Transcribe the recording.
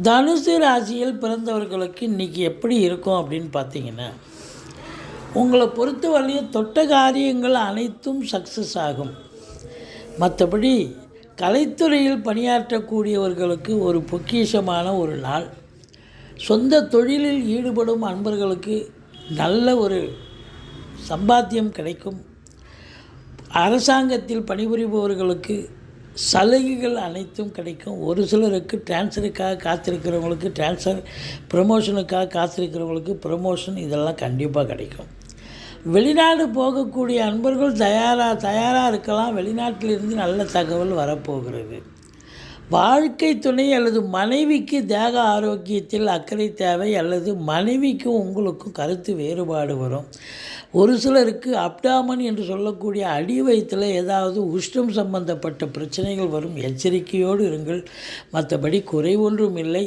தனுசு ராசியில் பிறந்தவர்களுக்கு இன்றைக்கி எப்படி இருக்கும் அப்படின்னு பார்த்தீங்கன்னா, உங்களை பொறுத்தவரையும் தொட்ட காரியங்கள் அனைத்தும் சக்ஸஸ் ஆகும். மற்றபடி கலைத்துறையில் பணியாற்றக்கூடியவர்களுக்கு ஒரு பொக்கிஷமான ஒரு நாள். சொந்த தொழிலில் ஈடுபடும் அன்பர்களுக்கு நல்ல ஒரு சம்பாத்தியம் கிடைக்கும். அரசாங்கத்தில் பணிபுரிபவர்களுக்கு சலுகைகள் அனைத்தும் கிடைக்கும். ஒரு சிலருக்கு டிரான்ஸ்ஃபருக்காக காத்திருக்கிறவங்களுக்கு டிரான்ஸ்ஃபர், ப்ரமோஷனுக்காக காத்திருக்கிறவங்களுக்கு ப்ரமோஷன், இதெல்லாம் கண்டிப்பாக கிடைக்கும். வெளிநாடு போகக்கூடிய அன்பர்கள் தயாராக இருக்கலாம். வெளிநாட்டிலிருந்து நல்ல தகவல் வரப்போகிறது. வாழ்க்கை துணை அல்லது மனைவிக்கு தேக ஆரோக்கியத்தில் அக்கறை தேவை, அல்லது மனைவிக்கும் உங்களுக்கும் கருத்து வேறுபாடு வரும். ஒரு சிலருக்கு அப்டாமன் என்று சொல்லக்கூடிய அடி வயிற்றில் ஏதாவது உஷ்ணம் சம்பந்தப்பட்ட பிரச்சனைகள் வரும். எச்சரிக்கையோடு இருங்கள். மற்றபடி குறை ஒன்றும் இல்லை.